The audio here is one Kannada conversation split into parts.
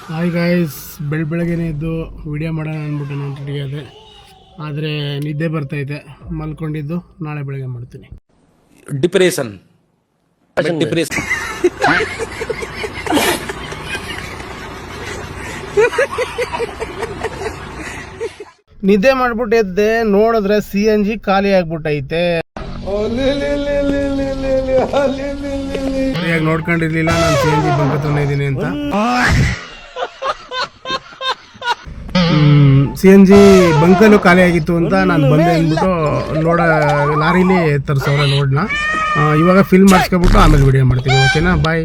ಹಾಯ್ ಗಾಯ್ಸ್, ಬೆಳಗ್ಗೆನೇ ಇದ್ದು ವಿಡಿಯೋ ಮಾಡೋಣ ಅಂದ್ಬಿಟ್ಟು ನಾನು ರೆಡಿ ಆದೆ. ಆದರೆ ನಿದ್ದೆ ಬರ್ತೈತೆ, ಮಲ್ಕೊಂಡಿದ್ದು ನಾಳೆ ಬೆಳಗ್ಗೆ ಮಾಡ್ತೀನಿ. ಡಿಪ್ರೆಷನ್ ನಿದ್ದೆ ಮಾಡ್ಬಿಟ್ಟು ಎದ್ದೆ, ನೋಡಿದ್ರೆ CNG ಖಾಲಿ ಆಗ್ಬಿಟ್ಟೈತೆ. ಸರಿಯಾಗಿ ನೋಡ್ಕೊಂಡಿರ್ಲಿಲ್ಲ ನಾನು CNG ಬಂಕ್ ಹತ್ರನೇ ಇದ್ದೀನಿ ಅಂತ. CNG ಬಂಕಲ್ಲೂ ಖಾಲಿ ಆಗಿತ್ತು ಅಂತ ನಾನು ಬಂದೆ ಅಂದ್ಬಿಟ್ಟು ಲಾರಿಲಿ ತರಿಸೋರೆ ಲೋಡ್ನ. ಇವಾಗ ಫಿಲ್ ಮಾಡಿಸ್ಕೊಬಿಟ್ಟು ಆಮೇಲೆ ವಿಡಿಯೋ ಮಾಡ್ತೀನಿ. ಓಕೆನಾ? Bye.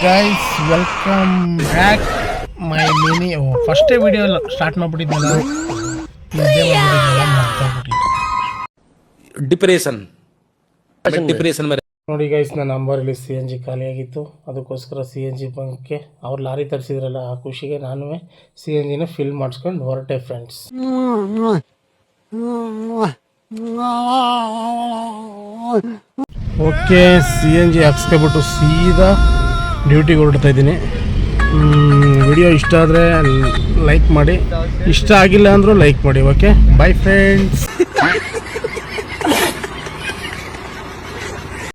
Guys, welcome back my mini. ಫಸ್ಟೇ ವಿಡಿಯೋ ಸ್ಟಾರ್ಟ್ ಮಾಡ್ಬಿಟ್ಟಿದ್ನಲ್ಲ, ನಿದ್ದೆ ಮಾಡ್ಬಿಟ್ಟಿದ್ದೆ. ಡಿಪ್ರೆಷನ್ ನೋಡಿ ಗೈಸ್, ನನ್ನ ನಂಬರಲ್ಲಿ CNG ಖಾಲಿ ಆಗಿತ್ತು. ಅದಕ್ಕೋಸ್ಕರ CNG ಬಂಕ್ಗೆ ಅವ್ರು ಲಾರಿ ತರಿಸಿದ್ರಲ್ಲ, ಆ ಖುಷಿಗೆ ನಾನು CNGನ ಫಿಲ್ ಮಾಡಿಸ್ಕೊಂಡು ಹೊರಟೆ ಫ್ರೆಂಡ್ಸ್. ಓಕೆ, CNG ಹಾಕ್ಸ್ಕೊಬಿಟ್ಟು ಸೀದಾ ಡ್ಯೂಟಿಗೆ ಹೊರಡ್ತಾ ಇದ್ದೀನಿ. ವಿಡಿಯೋ ಇಷ್ಟ ಆದರೆ ಲೈಕ್ ಮಾಡಿ, ಇಷ್ಟ ಆಗಿಲ್ಲ ಅಂದರೂ ಲೈಕ್ ಮಾಡಿ. Okay, by friends.